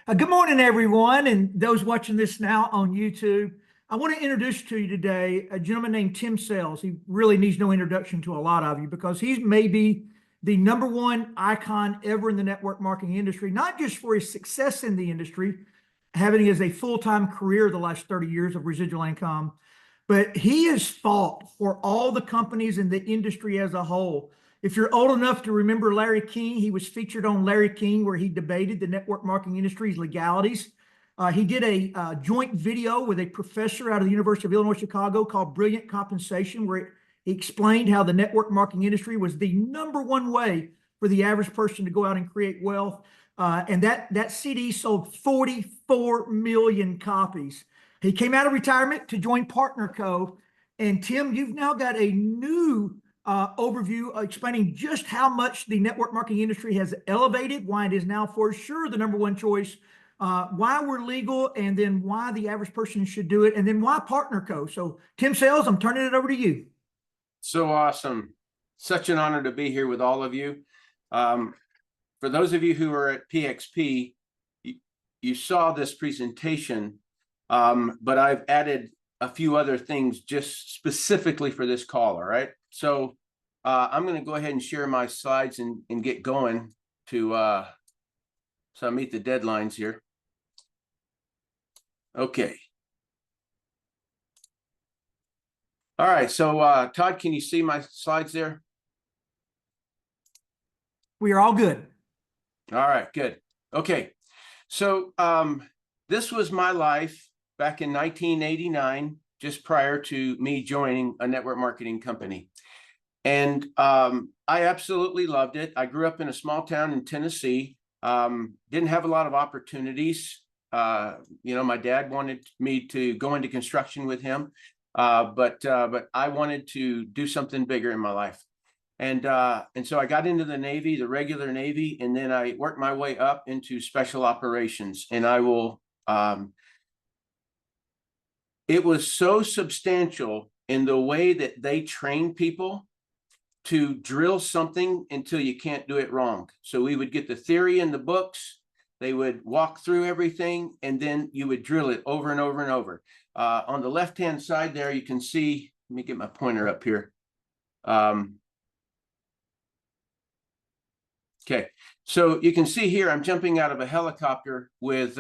Good morning, everyone, and those watching this now on YouTube. I want to introduce to you today a gentleman named Tim Sells. He really needs no introduction to a lot of you because he's maybe the number one icon ever in the network marketing industry, not just for his success in the industry, having it as a full-time career the last 30 years of residual income, but he has fought for all the companies in the industry as a whole. If you're old enough to remember Larry King, he was featured on Larry King where he debated the network marketing industry's legalities. He did a joint video with a professor out of the University of Illinois, Chicago called Brilliant Compensation, where he explained how the network marketing industry was the number one way for the average person to go out and create wealth. And that CD sold 44 million copies. He came out of retirement to join Partner Co. And Tim, you've now got a new overview explaining just how much the network marketing industry has elevated, why it is now for sure the number one choice, why we're legal, and then why the average person should do it, and then why Partner Co. So Tim Sells, I'm turning it over to you. So awesome. Such an honor to be here with all of you. For those of you who are at PXP, you saw this presentation, but I've added a few other things just specifically for this call, all right? So I'm going to go ahead and share my slides and get going to so I meet the deadlines here. Okay. All right, so Todd, can you see my slides there? We are all good. All right, good. Okay, so this was my life back in 1989, just prior to me joining a network marketing company. And I absolutely loved it. I grew up in a small town in Tennessee, didn't have a lot of opportunities. My dad wanted me to go into construction with him, but I wanted to do something bigger in my life. And so I got into the Navy, the regular Navy, and then I worked my way up into special operations. And it was so substantial in the way that they train people to drill something until you can't do it wrong. So we would get the theory in the books, they would walk through everything, and then you would drill it over and over and over. On the left-hand side there, you can see, let me get my pointer up here. Okay, so you can see here, I'm jumping out of a helicopter with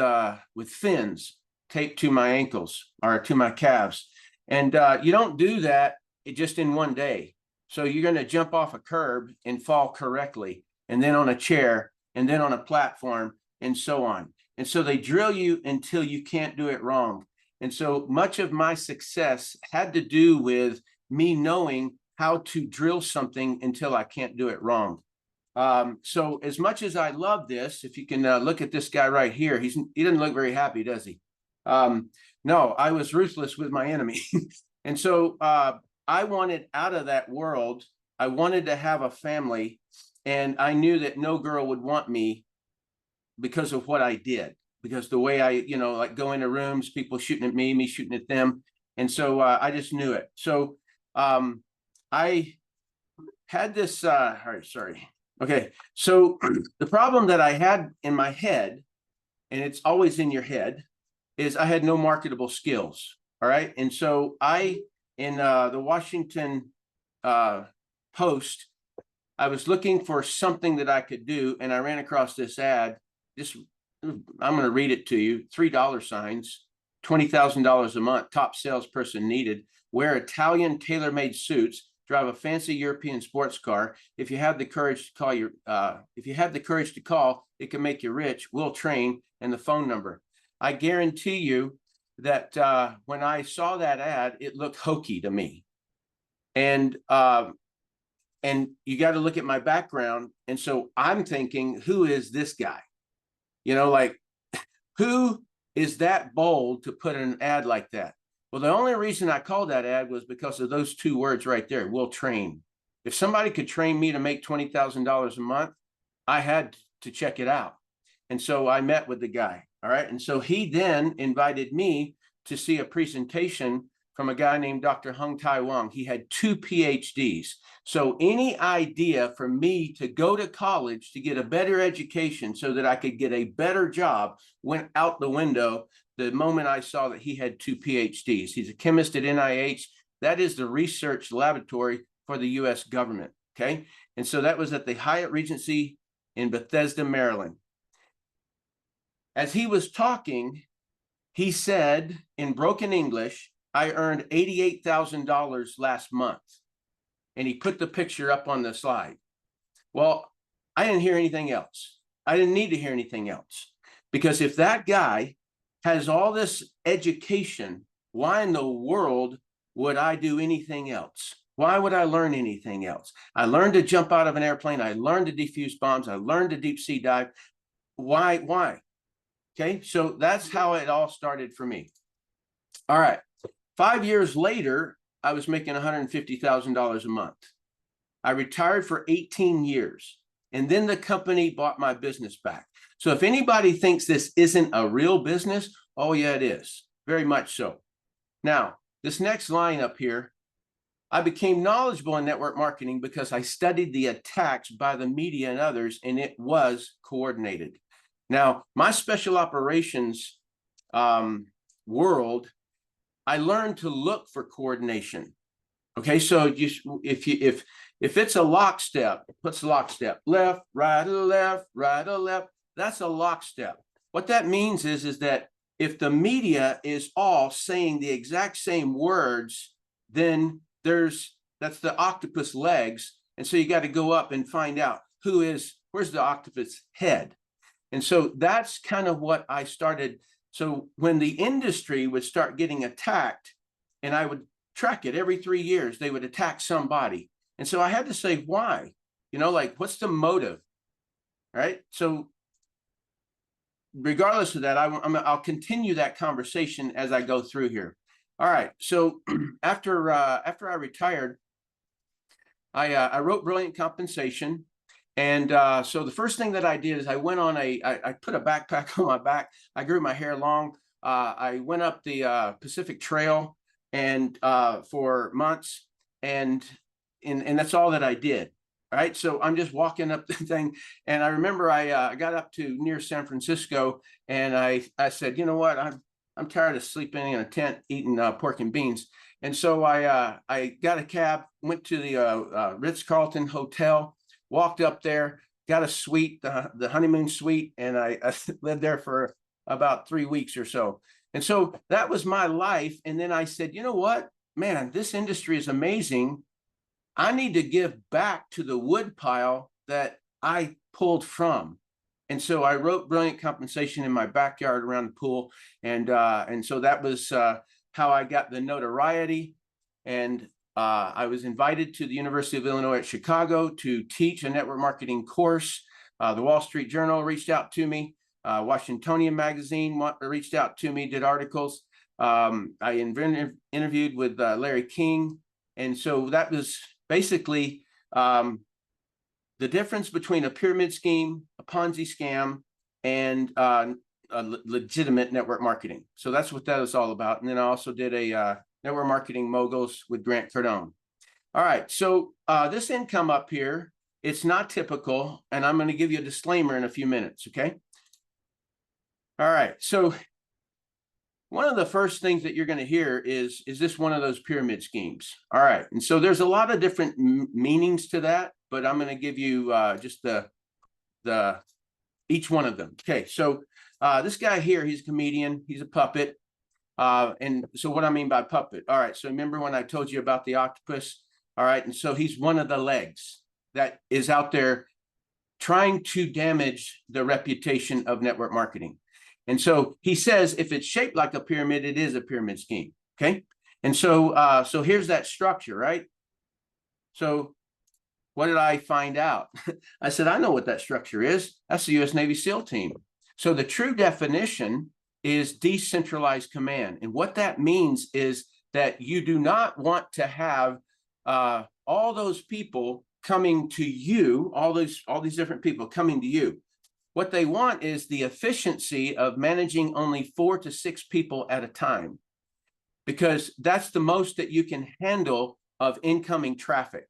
fins taped to my ankles or to my calves. And you don't do that just in one day. So you're going to jump off a curb and fall correctly, and then on a chair, and then on a platform, and so on. And so they drill you until you can't do it wrong. And so much of my success had to do with me knowing how to drill something until I can't do it wrong. So as much as I love this, if you can look at this guy right here, he doesn't look very happy, does he? No, I was ruthless with my enemy. And so I wanted out of that world. I wanted to have a family, and I knew that no girl would want me because of what I did, because the way I, like go into rooms, people shooting at me shooting at them. And so I just knew it. So I had this, all right, sorry. Okay, so the problem that I had in my head, and it's always in your head, is I had no marketable skills. All right. And so in the Washington Post, I was looking for something that I could do, and I ran across this ad. I'm going to read it to you. $3 signs, $20,000 a month, top salesperson needed, wear Italian tailor-made suits, drive a fancy European sports car. If you have the courage to call, it can make you rich. We'll train, and the phone number. I guarantee you that when I saw that ad, it looked hokey to me. And you got to look at my background. And so I'm thinking, who is this guy? Who is that bold to put an ad like that? Well, the only reason I called that ad was because of those two words right there, we'll train. If somebody could train me to make $20,000 a month, I had to check it out. And so I met with the guy. All right. And so he then invited me to see a presentation from a guy named Dr. Hung Tai Wang. He had 2 PhDs. So any idea for me to go to college to get a better education so that I could get a better job went out the window the moment I saw that he had 2 PhDs. He's a chemist at NIH. That is the research laboratory for the US government, okay? And so that was at the Hyatt Regency in Bethesda, Maryland. As he was talking, he said in broken English, I earned $88,000 last month. And he put the picture up on the slide. Well, I didn't hear anything else. I didn't need to hear anything else. Because if that guy has all this education, why in the world would I do anything else? Why would I learn anything else? I learned to jump out of an airplane. I learned to defuse bombs. I learned to deep sea dive. Why? Okay, so that's how it all started for me. All right, 5 years later, I was making $150,000 a month. I retired for 18 years, and then the company bought my business back. So if anybody thinks this isn't a real business, oh yeah, it is, very much so. Now, this next line up here, I became knowledgeable in network marketing because I studied the attacks by the media and others, and it was coordinated. Now, my special operations world, I learned to look for coordination. Okay, so if it's a lockstep, what's lockstep? Left, right, left, right, left. That's a lockstep. What that means is that if the media is all saying the exact same words, then that's the octopus legs, and so you got to go up and find out where's the octopus head. And so that's kind of what I started. So when the industry would start getting attacked, and I would track it every 3 years, they would attack somebody. And so I had to say, why? You know, like, what's the motive? Right? So regardless of that, I'll continue that conversation as I go through here. All right. So after I retired, I wrote Brilliant Compensation. And so the first thing that I did is I went on I put a backpack on my back. I grew my hair long. I went up the Pacific Trail and for months, and that's all that I did. Right. So I'm just walking up the thing. And I remember I got up to near San Francisco, and I said, you know what, I'm tired of sleeping in a tent eating pork and beans. And so I got a cab, went to the Ritz-Carlton Hotel, walked up there, got a suite, the honeymoon suite, and I lived there for about 3 weeks or so. And so that was my life. And then I said, you know what, man, this industry is amazing. I need to give back to the wood pile that I pulled from. And so I wrote Brilliant Compensation in my backyard around the pool. And so that was how I got the notoriety. And I was invited to the University of Illinois at Chicago to teach a network marketing course. The Wall Street Journal reached out to me. Washingtonian Magazine reached out to me, did articles. I interviewed with Larry King. And so that was basically the difference between a pyramid scheme, a Ponzi scam, and a legitimate network marketing. So that's what that is all about. And then I also did a network marketing moguls with Grant Cardone. All right, so this income up here, it's not typical, and I'm going to give you a disclaimer in a few minutes, okay? All right, so one of the first things that you're going to hear is this one of those pyramid schemes? All right, and so there's a lot of different meanings to that, but I'm going to give you just each one of them. Okay, so this guy here, he's a comedian, he's a puppet. And so what I mean by puppet, all right, so remember when I told you about the octopus? All right, and so he's one of the legs that is out there trying to damage the reputation of network marketing. And so he says, if it's shaped like a pyramid, it is a pyramid scheme, okay? And so so here's that structure, right? So what did I find out? I said, I know what that structure is. That's the U.S. Navy SEAL team. So the true definition is decentralized command. And what that means is that you do not want to have all those people coming to you, all these different people coming to you. What they want is the efficiency of managing only 4 to 6 people at a time. because that's the most that you can handle of incoming traffic.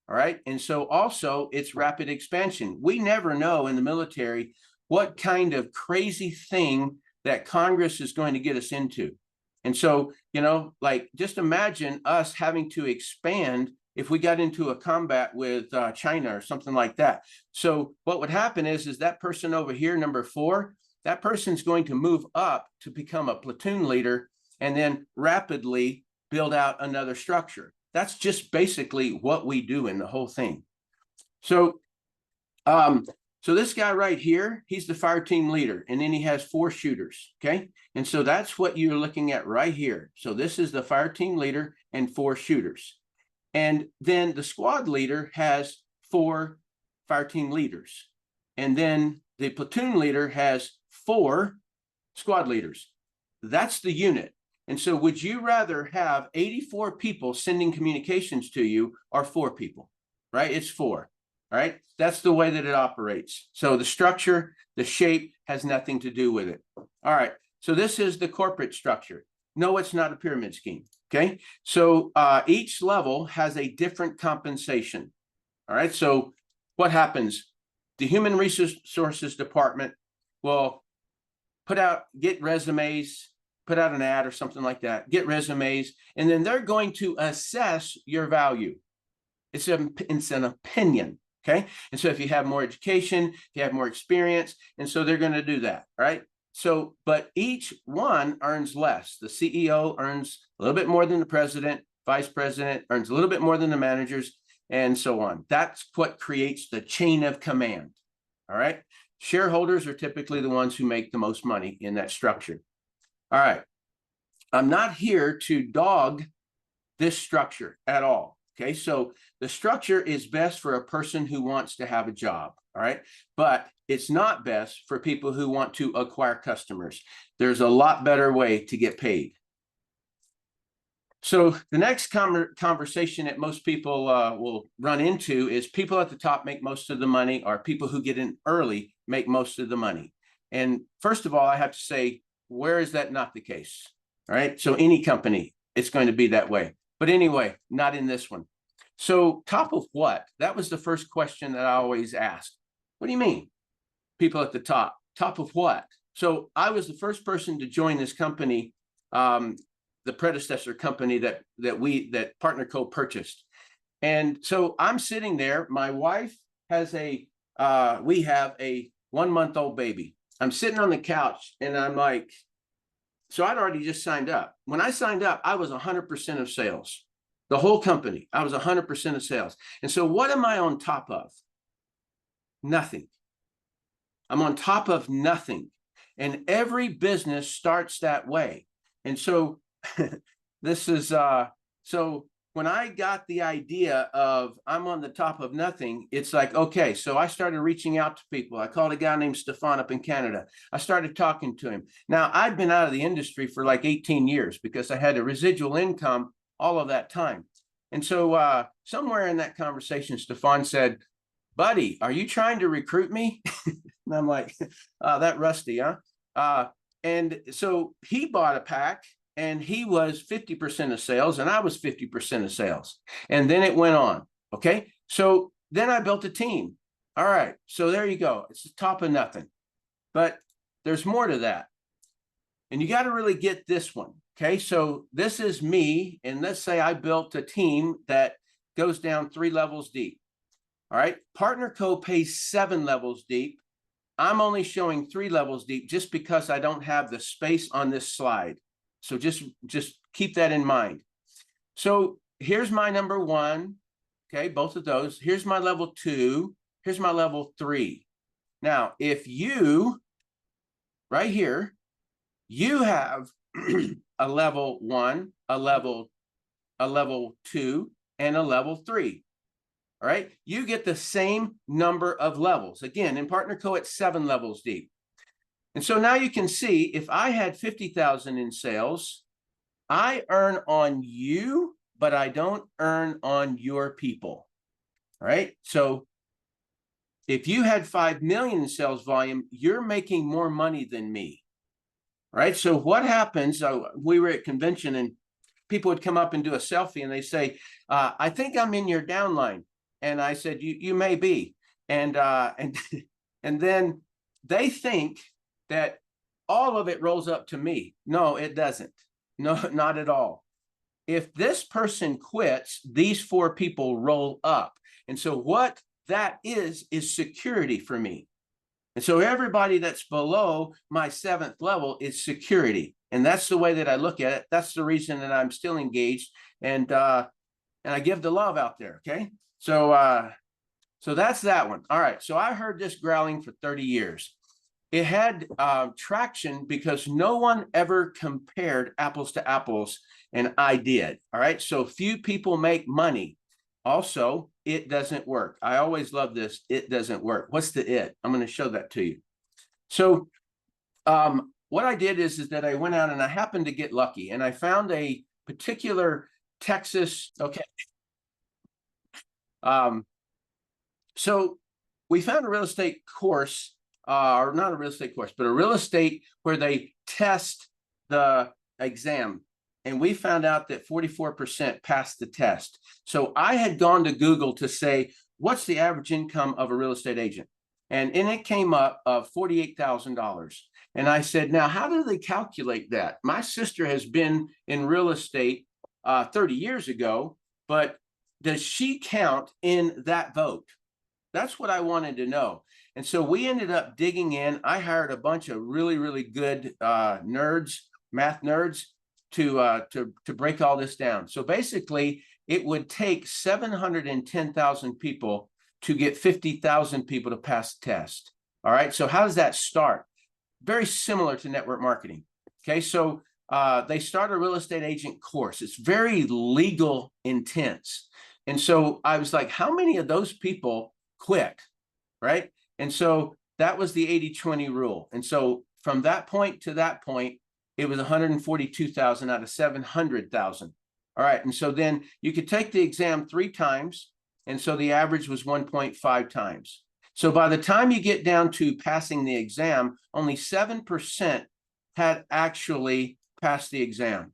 All right. And so also it's rapid expansion. We never know in the military what kind of crazy thing that Congress is going to get us into. And so, you know, like just imagine us having to expand if we got into a combat with China or something like that. So what would happen is that person over here, number 4, that person's going to move up to become a platoon leader and then rapidly build out another structure. That's just basically what we do in the whole thing. So, so this guy right here, he's the fire team leader, and then he has 4 shooters, okay? And so that's what you're looking at right here. So this is the fire team leader and 4 shooters. And then the squad leader has 4 fire team leaders. And then the platoon leader has 4 squad leaders. That's the unit. And so would you rather have 84 people sending communications to you or 4 people, right? It's 4, right? That's the way that it operates. So the structure, the shape has nothing to do with it. All right. So this is the corporate structure. No, it's not a pyramid scheme. Okay. So each level has a different compensation. All right. So what happens? The human resources department will get resumes, put out an ad or something like that, get resumes, and then they're going to assess your value. It's an opinion, okay? And so if you have more education, if you have more experience, and so they're going to do that, right? So, but each one earns less. The CEO earns a little bit more than the president, vice president earns a little bit more than the managers, and so on. That's what creates the chain of command, all right? Shareholders are typically the ones who make the most money in that structure. All right. I'm not here to dog this structure at all. Okay. So the structure is best for a person who wants to have a job. All right. But it's not best for people who want to acquire customers. There's a lot better way to get paid. So the next conversation that most people will run into is people at the top make most of the money, or people who get in early make most of the money. And first of all, I have to say, where is that not the case? All right. So any company, it's going to be that way. But anyway, not in this one. So top of what? That was the first question that I always asked. What do you mean? People at the top. Top of what? So I was the first person to join this company, the predecessor company that Partner Co purchased. And so I'm sitting there. My wife has we have a 1-month-old baby. I'm sitting on the couch and I'm like, so I'd already just signed up. When I signed up, I was 100% of sales. The whole company, I was 100% of sales. And so what am I on top of? Nothing. I'm on top of nothing. And every business starts that way. And so this is, so when I got the idea of I'm on the top of nothing, it's like, okay, so I started reaching out to people. I called a guy named Stefan up in Canada. I started talking to him. Now, I'd been out of the industry for like 18 years because I had a residual income all of that time. And so somewhere in that conversation, Stefan said, buddy, are you trying to recruit me? And I'm like, that rusty, huh? And so he bought a pack. And he was 50% of sales, and I was 50% of sales. And then it went on. Okay. So then I built a team. All right. So there you go. It's the top of nothing. But there's more to that. And you got to really get this one. Okay. So this is me. And let's say I built a team that goes down 3 levels deep. All right. Partner Co pays 7 levels deep. I'm only showing 3 levels deep just because I don't have the space on this slide. So just keep that in mind. So here's my number 1. Okay, both of those. Here's my level 2. Here's my level 3. Now, if you, right here, you have a level 1, a level 2, and a level 3. All right, you get the same number of levels. Again, in Partner Co, it's 7 levels deep. And so now you can see if I had 50,000 in sales, I earn on you, but I don't earn on your people. All right. So if you had 5 million in sales volume, you're making more money than me. All right. So what happens? We were at convention and people would come up and do a selfie and they say, I think I'm in your downline. And I said, you may be. And and then they think that all of it rolls up to me. No, it doesn't. No, not at all. If this person quits, these 4 people roll up. And so what that is security for me. And so everybody that's below my 7th level is security. And that's the way that I look at it. That's the reason that I'm still engaged. And I give the love out there. Okay. So that's that one. All right. So I heard this growling for 30 years. It had traction because no one ever compared apples to apples, and I did. All right. So few people make money. Also, it doesn't work. I always love this. It doesn't work. What's the it? I'm going to show that to you. So what I did is that I went out and I happened to get lucky, and I found a particular Texas. Okay. So we found a real estate course, or not a real estate course, but a real estate where they test the exam. And we found out that 44% passed the test. So I had gone to Google to say, what's the average income of a real estate agent? And it came up of $48,000. And I said, now, how do they calculate that? My sister has been in real estate 30 years ago, but does she count in that vote? That's what I wanted to know. And so we ended up digging in. I hired a bunch of really, really good nerds, math nerds, to break all this down. So basically, it would take 710,000 people to get 50,000 people to pass the test. All right. So how does that start? Very similar to network marketing. Okay. So they start a real estate agent course. It's very legal intense. And so I was like, how many of those people quit? Right. And so that was the 80-20 rule. And so from that point to that point, it was 142,000 out of 700,000. All right. And so then you could take the exam 3 times. And so the average was 1.5 times. So by the time you get down to passing the exam, only 7% had actually passed the exam.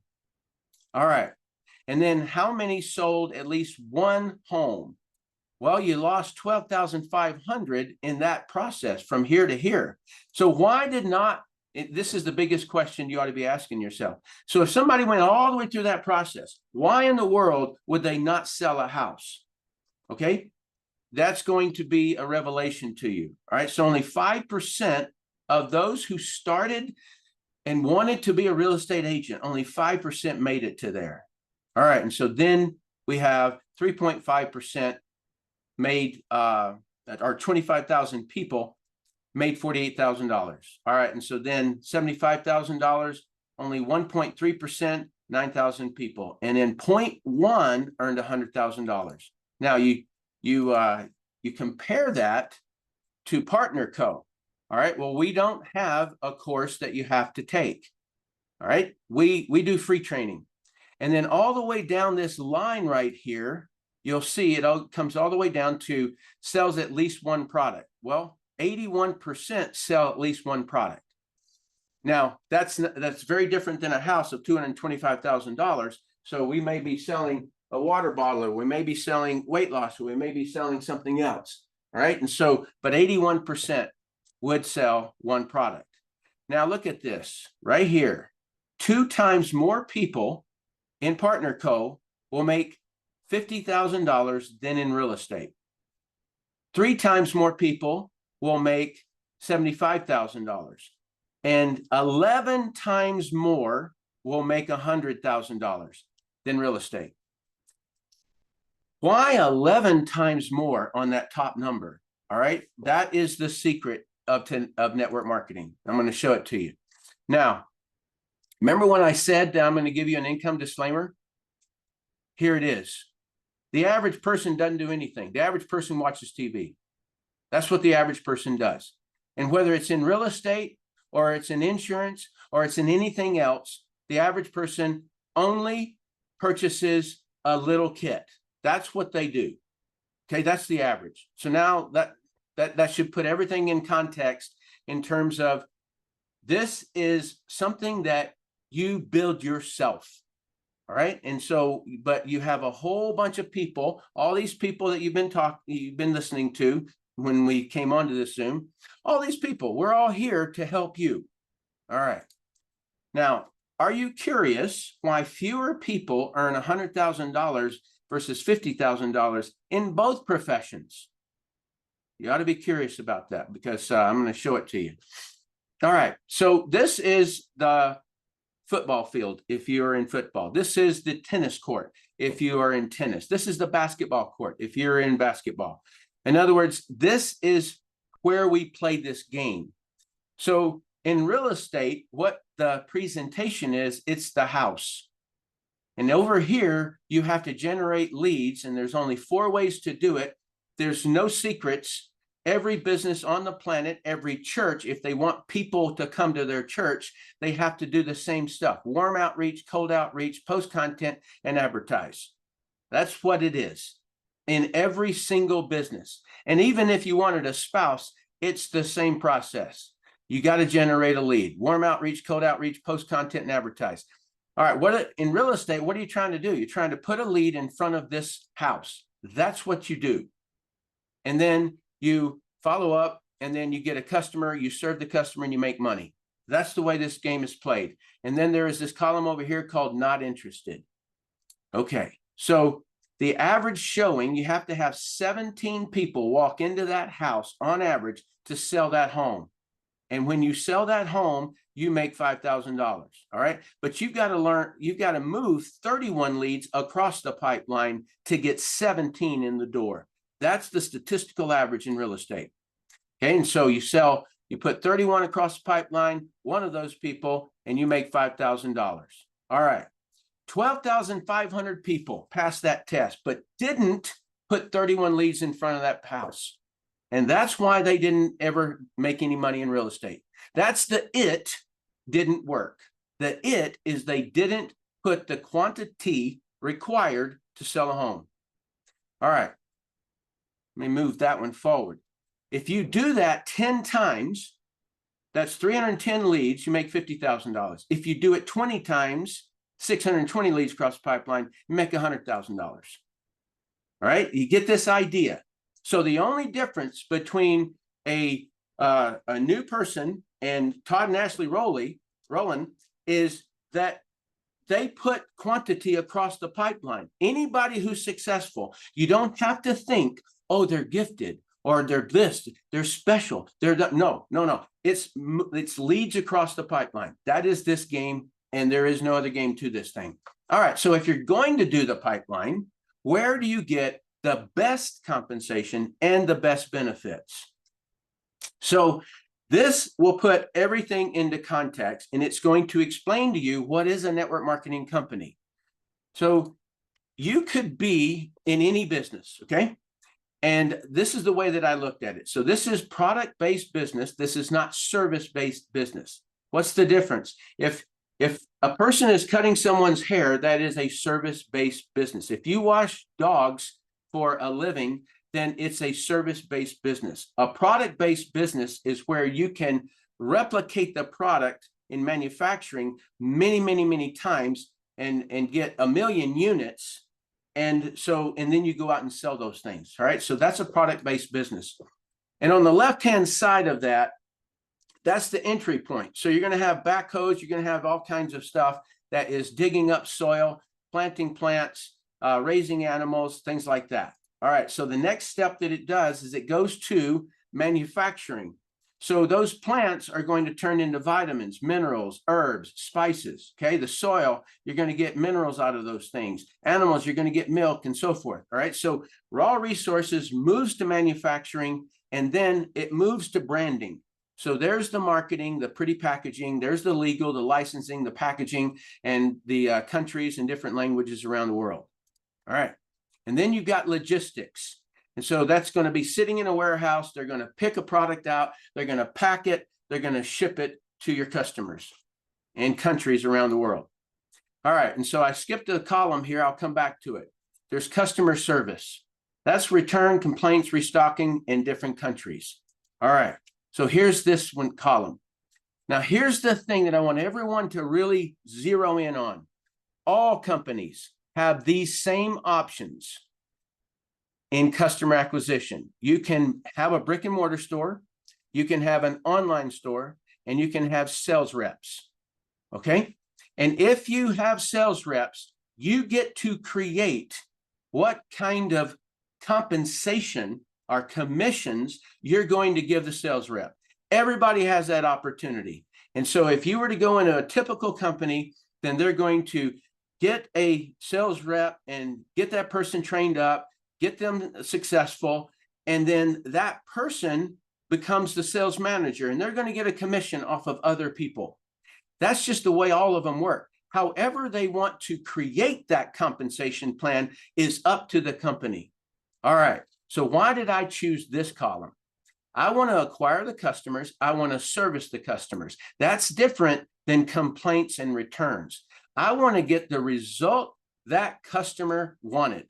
All right. And then how many sold at least one home? Well, you lost 12,500 in that process from here to here. So why did not, this is the biggest question you ought to be asking yourself. So if somebody went all the way through that process, why in the world would they not sell a house? Okay, that's going to be a revelation to you. All right, so only 5% of those who started and wanted to be a real estate agent, only 5% made it to there. All right, and so then we have 3.5% made, or 25,000 people made $48,000. All right, and so then $75,000, only 1.3%, 9,000 people, and then 0.1 earned $100,000. Now you compare that to Partner Co. All right, well, we don't have a course that you have to take. All right, we do free training. And then all the way down this line right here, you'll see it all comes all the way down to sells at least one product. Well, 81% sell at least one product. Now, that's very different than a house of $225,000. So we may be selling a water bottle, or we may be selling weight loss, or we may be selling something else. All right. And so, but 81% would sell one product. Now look at this right here. 2 times more people in Partner Co. will make $50,000 than in real estate. 3 times more people will make $75,000. And 11 times more will make $100,000 than real estate. Why 11 times more on that top number? All right, that is the secret of network marketing. I'm going to show it to you. Now, remember when I said that I'm going to give you an income disclaimer? Here it is. The average person doesn't do anything. The average person watches TV. That's what the average person does. And whether it's in real estate, or it's in insurance, or it's in anything else, the average person only purchases a little kit. That's what they do. Okay, that's the average. So now that should put everything in context in terms of this is something that you build yourself. All right. And so, but you have a whole bunch of people, all these people that you've been listening to when we came onto this Zoom, all these people, we're all here to help you. All right. Now, are you curious why fewer people earn $100,000 versus $50,000 in both professions? You ought to be curious about that because I'm going to show it to you. All right. So this is the football field if you're in football. This is the tennis court if you are in tennis. This is the basketball court if you're in basketball. In other words, this is where we play this game. So in real estate, what the presentation is, it's the house. And over here, you have to generate leads, and there's only 4 ways to do it. There's no secrets. Every business on the planet, every church, if they want people to come to their church, they have to do the same stuff: warm outreach, cold outreach, post content, and advertise. That's what it is in every single business. And even if you wanted a spouse, it's the same process. You got to generate a lead: warm outreach, cold outreach, post content, and advertise. All right, in real estate, what are you trying to do? You're trying to put a lead in front of this house. That's what you do. And then you follow up, and then you get a customer, you serve the customer, and you make money. That's the way this game is played. And then there is this column over here called not interested. Okay, so the average showing, you have to have 17 people walk into that house on average to sell that home. And when you sell that home, you make $5,000. All right. But you've got to move 31 leads across the pipeline to get 17 in the door. That's the statistical average in real estate. Okay. And so you put 31 across the pipeline, one of those people, and you make $5,000. All right. 12,500 people passed that test, but didn't put 31 leads in front of that house. And that's why they didn't ever make any money in real estate. That's it didn't work. The it is they didn't put the quantity required to sell a home. All right. Let me move that one forward. If you do that 10 times, that's 310 leads, you make $50,000. If you do it 20 times, 620 leads across the pipeline, you make $100,000. All right. You get this idea. So the only difference between a new person and Todd and Ashley Rowland is that they put quantity across the pipeline. Anybody who's successful, you don't have to think, oh, they're gifted or they're this, they're special. No. It's leads across the pipeline. That is this game, and there is no other game to this thing. All right. So if you're going to do the pipeline, where do you get the best compensation and the best benefits? So this will put everything into context, and it's going to explain to you what is a network marketing company. So you could be in any business, okay? And this is the way that I looked at it. So this is product-based business. This is not service-based business. What's the difference? If a person is cutting someone's hair, that is a service-based business. If you wash dogs for a living, then it's a service-based business. A product-based business is where you can replicate the product in manufacturing many times and get 1 million units. And then you go out and sell those things. All right. So that's a product-based business. And on the left-hand side of that, that's the entry point. So you're going to have backhoes, you're going to have all kinds of stuff that is digging up soil, planting plants, raising animals, things like that. All right, so the next step that it does is it goes to manufacturing. So those plants are going to turn into vitamins, minerals, herbs, spices, okay? The soil, you're going to get minerals out of those things. Animals, you're going to get milk and so forth, all right? So raw resources moves to manufacturing, and then it moves to branding. So there's the marketing, the pretty packaging, there's the legal, the licensing, the packaging, and the countries and different languages around the world. All right. And then you've got logistics. And so that's going to be sitting in a warehouse. They're going to pick a product out. They're going to pack it. They're going to ship it to your customers in countries around the world. All right. And so I skipped a column here. I'll come back to it. There's customer service. That's return, complaints, restocking in different countries. All right. So here's this one column. Now, here's the thing that I want everyone to really zero in on. all companies have these same options in customer acquisition. You can have a brick and mortar store, you can have an online store, and you can have sales reps. Okay. And if you have sales reps, you get to create what kind of compensation or commissions you're going to give the sales rep. Everybody has that opportunity. And so if you were to go into a typical company, then they're going to get a sales rep and get that person trained up, get them successful, and then that person becomes the sales manager, and they're going to get a commission off of other people. That's just the way all of them work. However they want to create that compensation plan is up to the company. All right, so why did I choose this column? I want to acquire the customers. I want to service the customers. That's different than complaints and returns. I want to get the result that customer wanted.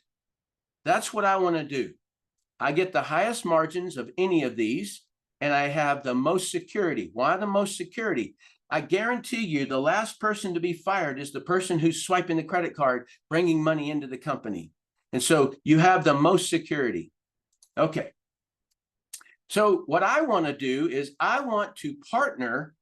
That's what I want to do. I get the highest margins of any of these, and I have the most security. Why the most security? I guarantee you the last person to be fired is the person who's swiping the credit card, bringing money into the company. And so you have the most security. Okay. So what I want to do is I want to partner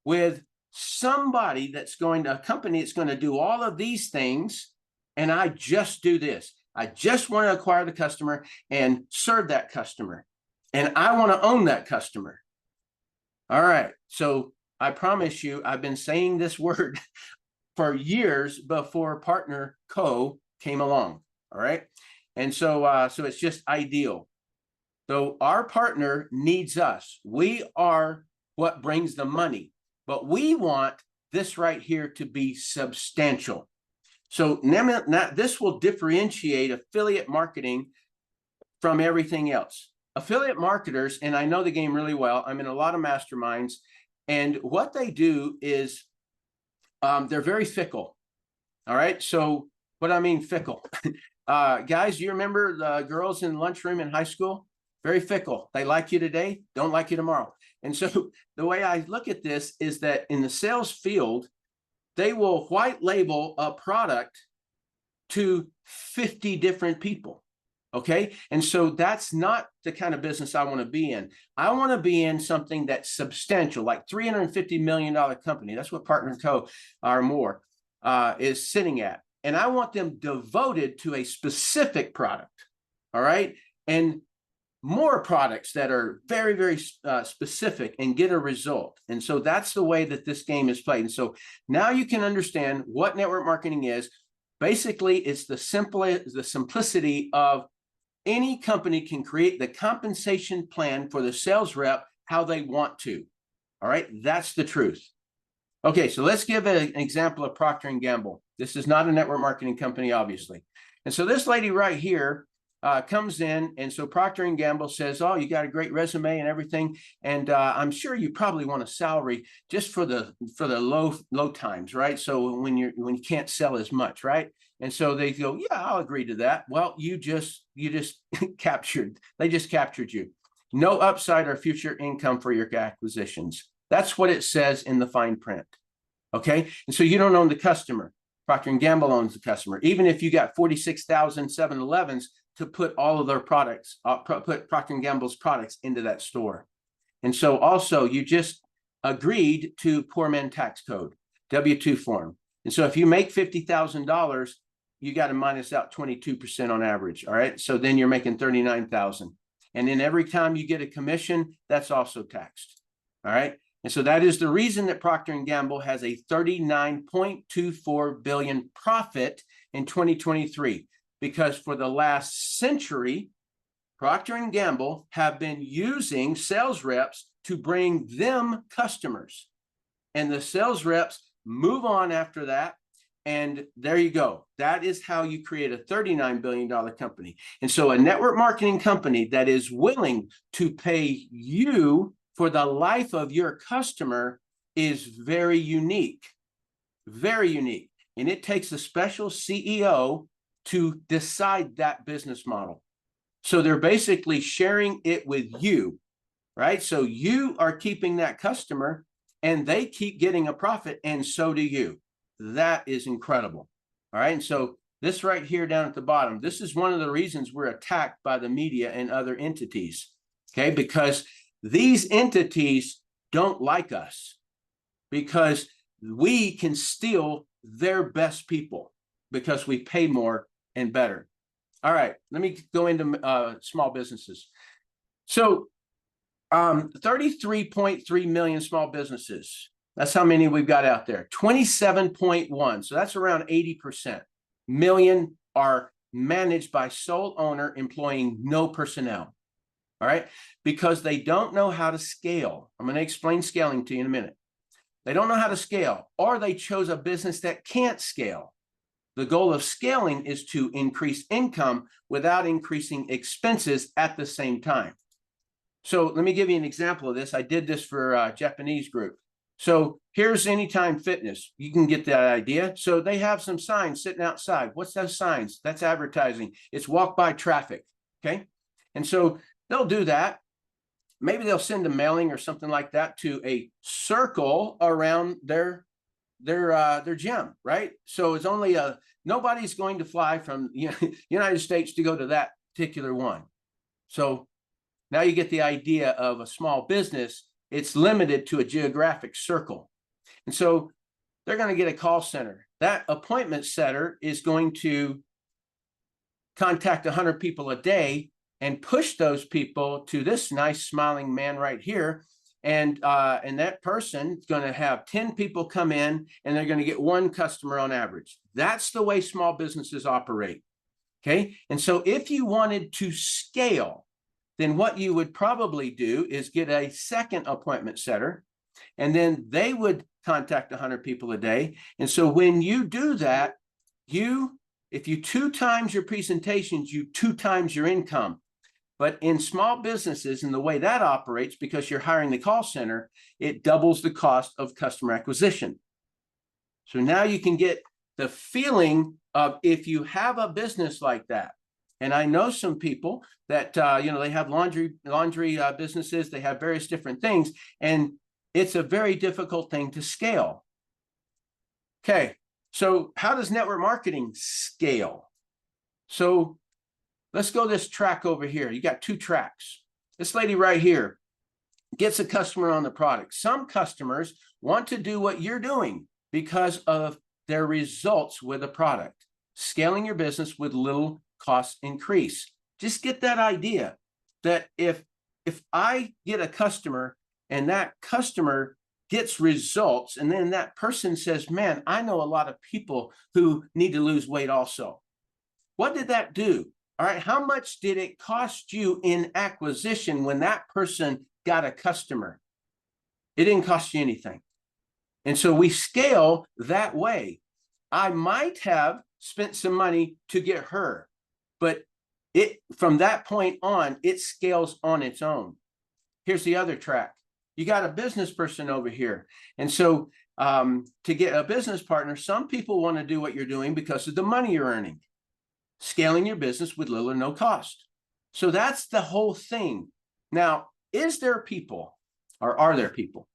with somebody that's going to, a company that's going to do all of these things, and I just do this. I just want to acquire the customer and serve that customer. And I want to own that customer. All right. So I promise you, I've been saying this word for years before Partner Co. came along. All right. And so, so it's just ideal. So our partner needs us. We are what brings the money, but we want this right here to be substantial. So now this will differentiate affiliate marketing from everything else. Affiliate marketers, and I know the game really well, I'm in a lot of masterminds, and what they do is they're very fickle. All right. So what I mean fickle, guys, you remember the girls in the lunchroom in high school? Very fickle. They like you today, don't like you tomorrow. And so the way I look at this is that in the sales field, they will white label a product to 50 different people. Okay. And so that's not the kind of business I want to be in. I want to be in something that's substantial, like $350 million company. That's what Partner Co. or more is sitting at. And I want them devoted to a specific product. All right. And more products that are very, very specific and get a result. And so that's the way that this game is played. And so now you can understand what network marketing is. Basically, it's the simplicity of any company can create the compensation plan for the sales rep how they want to. All right, that's the truth. Okay, so let's give an example of Procter & Gamble. This is not a network marketing company, obviously. And so this lady right here comes in, and so Procter & Gamble says, oh, you got a great resume and everything, and I'm sure you probably want a salary just for the low times, right? So when you can't sell as much, right? And so they go, yeah, I'll agree to that. Well, you just captured you. No upside or future income for your acquisitions. That's what it says in the fine print. Okay, and so you don't own the customer. Procter & Gamble owns the customer. Even if you got 46,000 7-Elevens to put all of their products, put Procter & Gamble's products into that store. And so also you just agreed to poor man tax code, W-2 form. And so if you make $50,000, you got to minus out 22% on average. All right. So then you're making 39,000. And then every time you get a commission, that's also taxed. All right. And so that is the reason that Procter & Gamble has a $39.24 billion profit in 2023, because for the last century, Procter & Gamble have been using sales reps to bring them customers, and the sales reps move on after that. And there you go. That is how you create a $39 billion company. And so a network marketing company that is willing to pay you for the life of your customer is very unique, very unique. And it takes a special CEO to decide that business model. So they're basically sharing it with you, right? So you are keeping that customer and they keep getting a profit, and so do you. That is incredible. All right. And so this right here down at the bottom, this is one of the reasons we're attacked by the media and other entities. Okay. Because these entities don't like us because we can steal their best people because we pay more and better. All right. Let me go into small businesses. So 33.3 million small businesses. That's how many we've got out there. 27.1. So that's around 80%. Million are managed by sole owner employing no personnel. All right. Because they don't know how to scale. I'm going to explain scaling to you in a minute. They don't know how to scale, or they chose a business that can't scale. The goal of scaling is to increase income without increasing expenses at the same time. So let me give you an example of this. I did this for a Japanese group. So here's Anytime Fitness. You can get that idea. So they have some signs sitting outside. What's those signs? That's advertising. It's walk by traffic. Okay. And so they'll do that. Maybe they'll send a mailing or something like that to a circle around their gym, right? So it's only nobody's going to fly from the United States to go to that particular one. So now you get the idea of a small business. It's limited to a geographic circle. And so they're going to get a call center. That appointment setter is going to contact 100 people a day and push those people to this nice smiling man right here. And that person is going to have 10 people come in and they're going to get one customer on average. That's the way small businesses operate. Okay. And so if you wanted to scale, then what you would probably do is get a second appointment setter, and then they would contact 100 people a day. And so when you do that, if you 2 times your presentations, you 2 times your income. But in small businesses, and the way that operates, because you're hiring the call center, it doubles the cost of customer acquisition. So now you can get the feeling of if you have a business like that. And I know some people that, they have laundry businesses, they have various different things, and it's a very difficult thing to scale. Okay, so how does network marketing scale? So let's go this track over here. You got 2 tracks. This lady right here gets a customer on the product. Some customers want to do what you're doing because of their results with a product. Scaling your business with little cost increase. Just get that idea that if I get a customer and that customer gets results, and then that person says, man, I know a lot of people who need to lose weight also. What did that do? All right, how much did it cost you in acquisition when that person got a customer? It didn't cost you anything. And so we scale that way. I might have spent some money to get her, but from that point on, it scales on its own. Here's the other track. You got a business person over here. And so to get a business partner, some people want to do what you're doing because of the money you're earning. Scaling your business with little or no cost. So that's the whole thing. Now, is there people, or are there people,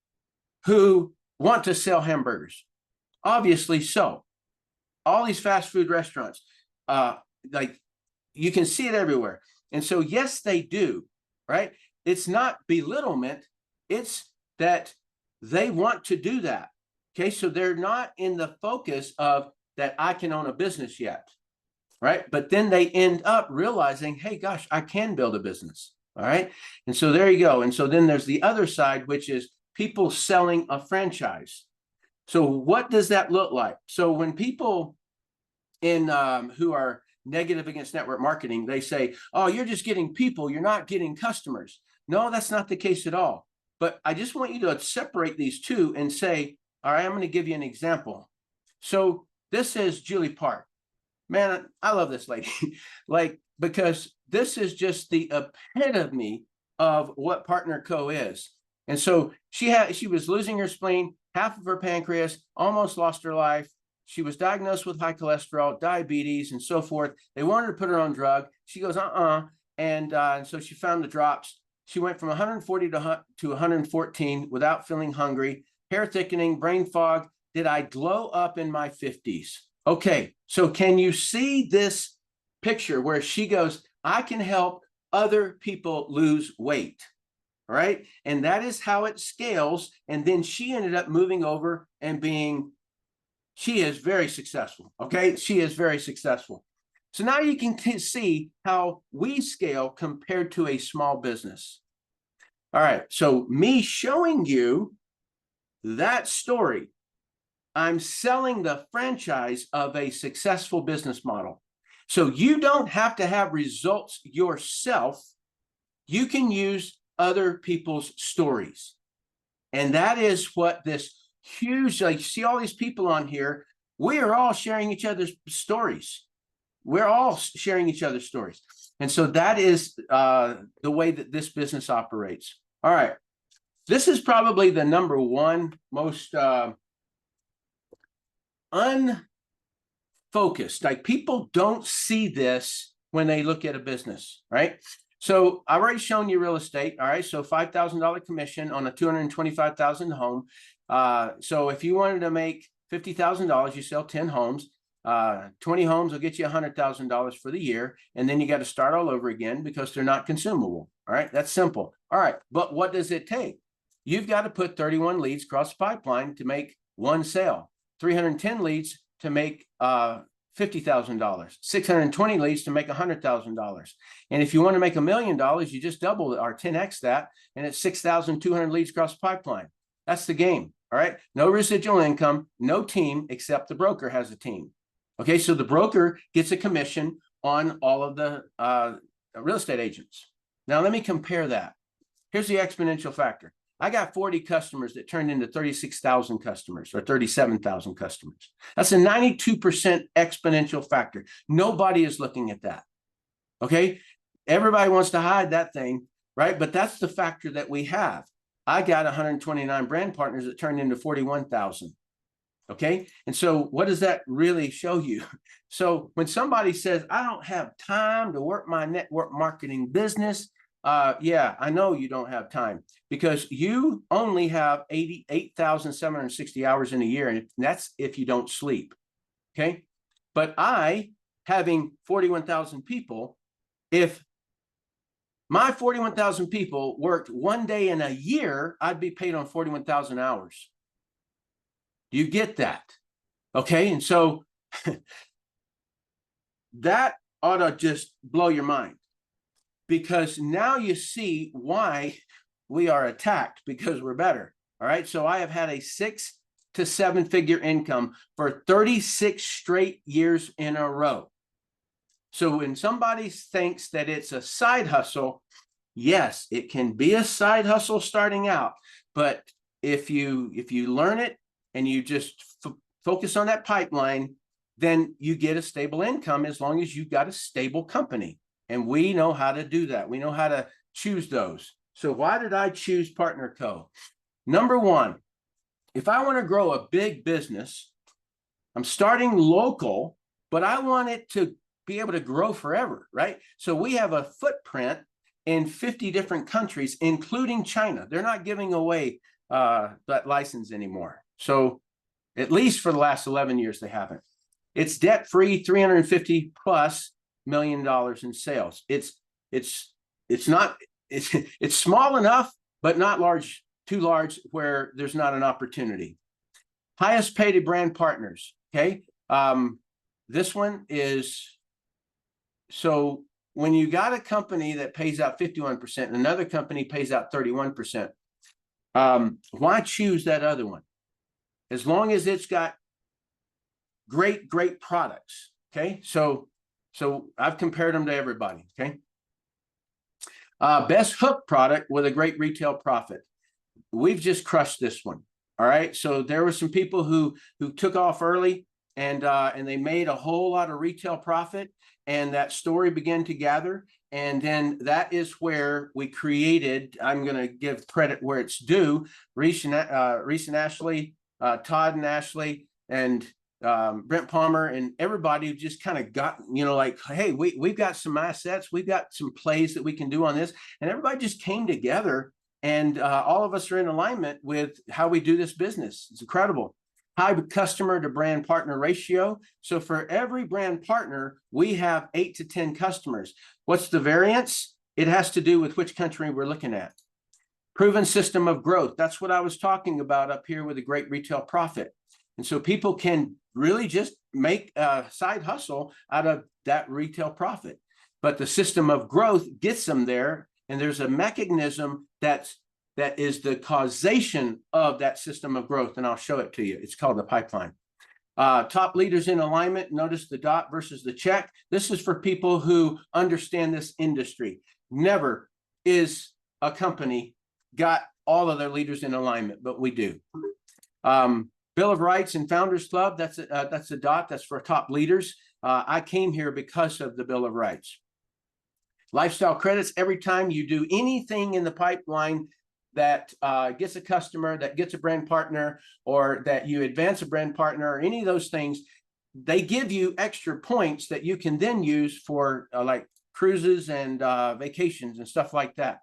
who want to sell hamburgers? Obviously so. All these fast food restaurants, like you can see it everywhere. And so, yes, they do, right? It's not belittlement. It's that they want to do that. Okay, so they're not in the focus of that I can own a business yet. Right. But then they end up realizing, hey, gosh, I can build a business. All right. And so there you go. And so then there's the other side, which is people selling a franchise. So what does that look like? So when people who are negative against network marketing, they say, oh, you're just getting people, you're not getting customers. No, that's not the case at all. But I just want you to separate these two and say, all right, I'm going to give you an example. So this is Julie Park. Man, I love this lady, because this is just the epitome of what Partner Co is. And so she was losing her spleen, half of her pancreas, almost lost her life. She was diagnosed with high cholesterol, diabetes, and so forth. They wanted to put her on drug. She goes, and so she found the drops. She went from 140 to 114 without feeling hungry, hair thickening, brain fog. Did I glow up in my 50s? Okay, so can you see this picture where she goes, I can help other people lose weight? All right. And that is how it scales. And then she ended up moving over and she is very successful. Okay. She is very successful. So now you can see how we scale compared to a small business. All right. So me showing you that story, I'm selling the franchise of a successful business model. So you don't have to have results yourself. You can use other people's stories. And that is what this huge, like, you see all these people on here, we are all sharing each other's stories. We're all sharing each other's stories. And so that is the way that this business operates. All right. This is probably the number one most unfocused. Like, people don't see this when they look at a business, right? So I've already shown you real estate. All right. So $5,000 commission on a 225,000 home. So if you wanted to make $50,000, you sell 10 homes. 20 homes will get you $100,000 for the year. And then you got to start all over again because they're not consumable. All right. That's simple. All right. But what does it take? You've got to put 31 leads across the pipeline to make one sale, 310 leads to make $50,000, 620 leads to make $100,000. And if you want to make $1 million, you just double it or 10x that, and it's 6,200 leads across the pipeline. That's the game. All right. No residual income, no team, except the broker has a team. Okay. So the broker gets a commission on all of the real estate agents. Now, let me compare that. Here's the exponential factor. I got 40 customers that turned into 36,000 customers or 37,000 customers. That's a 92% exponential factor. Nobody is looking at that. Okay. Everybody wants to hide that thing, right? But that's the factor that we have. I got 129 brand partners that turned into 41,000. Okay. And so what does that really show you? So when somebody says, I don't have time to work my network marketing business, yeah, I know you don't have time because you only have 88,760 hours in a year. And that's if you don't sleep. Okay. But having 41,000 people, if my 41,000 people worked one day in a year, I'd be paid on 41,000 hours. Do you get that? Okay. And so that ought to just blow your mind. Because now you see why we are attacked, because we're better. All right. So I have had a 6 to 7 figure income for 36 straight years in a row. So when somebody thinks that it's a side hustle, yes, it can be a side hustle starting out. But if you learn it and you just focus on that pipeline, then you get a stable income as long as you've got a stable company. And we know how to do that. We know how to choose those. So why did I choose Partner Co? Number one, if I want to grow a big business, I'm starting local, but I want it to be able to grow forever, right? So we have a footprint in 50 different countries, including China. They're not giving away that license anymore. So at least for the last 11 years, they haven't. It's debt-free, 350 plus $1 million in sales. It's small enough, but not large, too large where there's not an opportunity. Highest paid brand partners. Okay. This one is, so when you got a company that pays out 51% and another company pays out 31%, why choose that other one? As long as it's got great products. Okay. So I've compared them to everybody. Okay. Best hook product with a great retail profit. We've just crushed this one. All right. So there were some people who took off early and they made a whole lot of retail profit, and that story began to gather. And then that is where we created, I'm going to give credit where it's due, Reese and Ashley, Todd and Ashley, and Brent Palmer, and everybody who just kind of got, like, hey, we've got some assets, we've got some plays that we can do on this. And everybody just came together, and all of us are in alignment with how we do this business. It's incredible. high customer to brand partner ratio. So for every brand partner, we have 8 to 10 customers. What's the variance? It has to do with which country we're looking at. Proven system of growth. That's what I was talking about up here with a great retail profit. And so people can really just make a side hustle out of that retail profit. But the system of growth gets them there. And there's a mechanism that is the causation of that system of growth. And I'll show it to you. It's called the pipeline. Top leaders in alignment. Notice the dot versus the check. This is for people who understand this industry. Never is a company got all of their leaders in alignment, but we do. Bill of Rights and Founders Club, that's a dot, that's for top leaders. I came here because of the Bill of Rights. Lifestyle credits, every time you do anything in the pipeline that gets a customer, that gets a brand partner, or that you advance a brand partner, or any of those things, they give you extra points that you can then use for like cruises and vacations and stuff like that.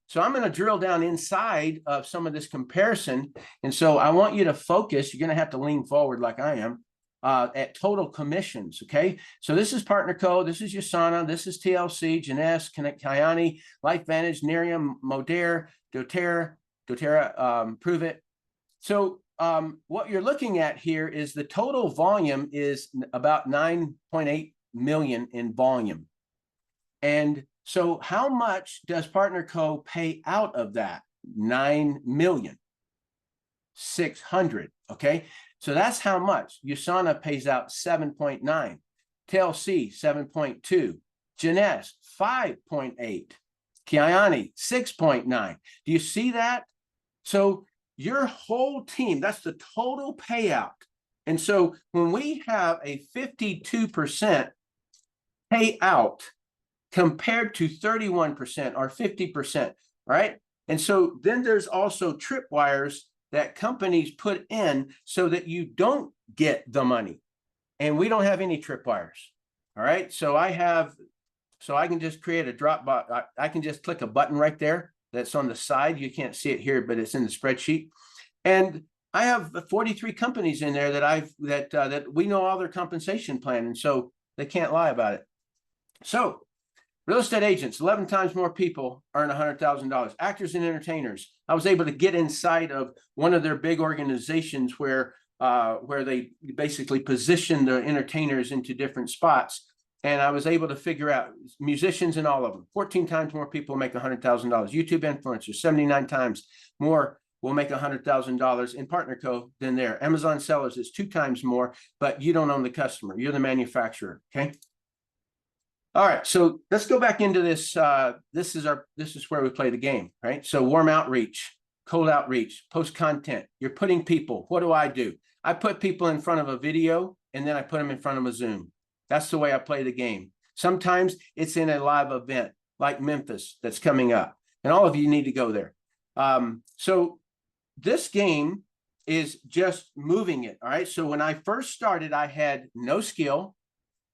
So I'm going to drill down inside of some of this comparison. And so I want you to focus. You're going to have to lean forward like I am at total commissions. Okay. So this is PartnerCo. This is Usana. This is TLC, Jeunesse, Kyani, LifeVantage, Nerium, Modere, doTERRA, Prove It. So what you're looking at here is the total volume is about 9.8 million in volume. And so how much does PartnerCo pay out of that? 9,600,000. Okay. So that's how much. Usana pays out 7.9, TLC 7.2, Jeunesse 5.8, Kyani 6.9. Do you see that? So your whole team, that's the total payout. And so when we have a 52% payout compared to 31% or 50%, right? And so then there's also tripwires that companies put in so that you don't get the money. And we don't have any tripwires. All right. So I can just create a drop box. I can just click a button right there that's on the side. You can't see it here, but it's in the spreadsheet. And I have 43 companies in there that we know all their compensation plan. And so they can't lie about it. So real estate agents, 11 times more people earn $100,000. Actors and entertainers. I was able to get inside of one of their big organizations where they basically position the entertainers into different spots. And I was able to figure out musicians and all of them. 14 times more people make $100,000. YouTube influencers, 79 times more will make $100,000 in PartnerCo than there. Amazon sellers is 2 times more, but you don't own the customer. You're the manufacturer. Okay. All right, so let's go back into this. This is where we play the game, right? So warm outreach, cold outreach, post content. You're putting people. What do? I put people in front of a video, and then I put them in front of a Zoom. That's the way I play the game. Sometimes it's in a live event like Memphis that's coming up, and all of you need to go there. So this game is just moving it. All right. So when I first started, I had no skill,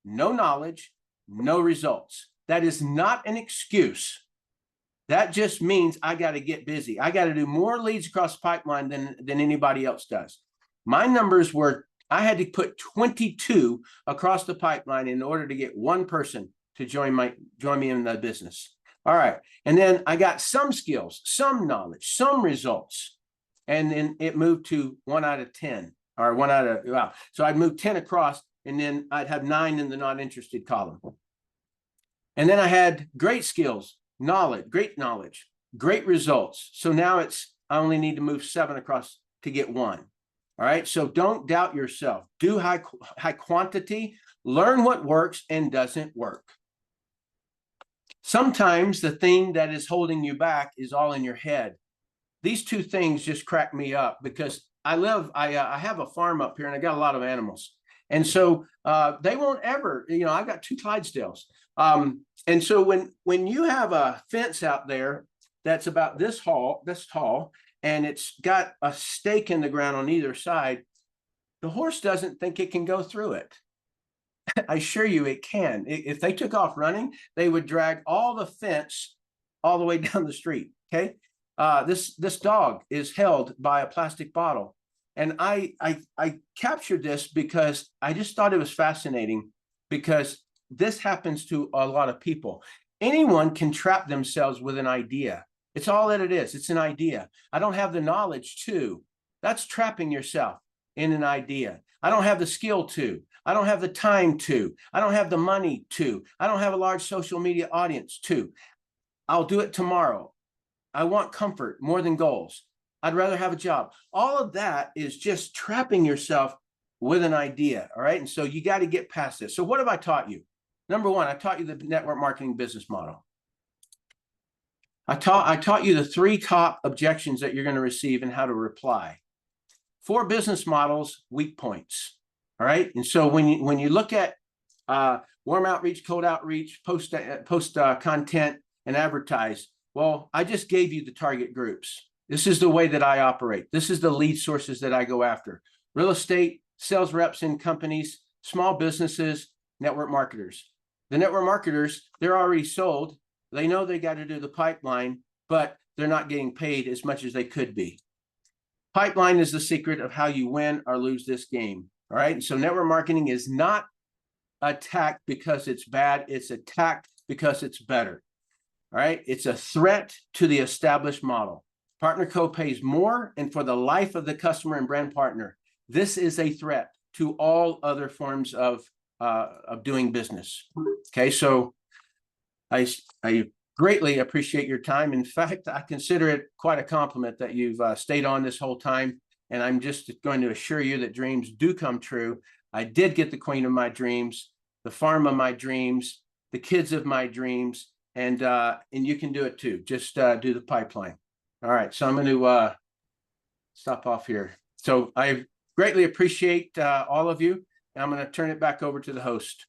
no knowledge, no results. That is not an excuse. That just means I got to get busy. I got to do more leads across the pipeline than anybody else does. My numbers were, I had to put 22 across the pipeline in order to get one person to join me in the business. All right. And then I got some skills, some knowledge, some results. And then it moved to 1 out of 10 or 1 out of, wow. So I'd move 10 across, and then I'd have 9 in the not interested column. And then I had great skills, great knowledge, great results. So now I only need to move 7 across to get 1. All right. So don't doubt yourself. Do high quantity, learn what works and doesn't work. Sometimes the thing that is holding you back is all in your head. These 2 things just crack me up because I have a farm up here and I got a lot of animals. And so they won't ever, I've got 2 Clydesdales. And so when you have a fence out there that's about this tall, and it's got a stake in the ground on either side, the horse doesn't think it can go through it. I assure you it can. If they took off running, they would drag all the fence all the way down the street. Okay. This dog is held by a plastic bottle. And I captured this because I just thought it was fascinating, because this happens to a lot of people. Anyone can trap themselves with an idea. It's all that it is. It's an idea. I don't have the knowledge to. That's trapping yourself in an idea. I don't have the skill to. I don't have the time to. I don't have the money to. I don't have a large social media audience to. I'll do it tomorrow. I want comfort more than goals. I'd rather have a job. All of that is just trapping yourself with an idea. All right. And so you got to get past this. So what have I taught you? Number one, I taught you the network marketing business model. I taught you the 3 top objections that you're going to receive and how to reply. 4 business models, weak points. All right. And so when you look at warm outreach, cold outreach, post content, and advertise, well, I just gave you the target groups. This is the way that I operate. This is the lead sources that I go after. Real estate, sales reps in companies, small businesses, network marketers. The network marketers, they're already sold. They know they got to do the pipeline, but they're not getting paid as much as they could be. Pipeline is the secret of how you win or lose this game. All right. So network marketing is not attacked because it's bad. It's attacked because it's better. All right. It's a threat to the established model. Partner Co pays more, and for the life of the customer and brand partner, this is a threat to all other forms of doing business. Okay. So I greatly appreciate your time. In fact, I consider it quite a compliment that you've stayed on this whole time. And I'm just going to assure you that dreams do come true. I did get the queen of my dreams, the farm of my dreams, the kids of my dreams, and you can do it too. Just do the pipeline. All right. So I'm going to stop off here. So I greatly appreciate all of you. And I'm going to turn it back over to the host.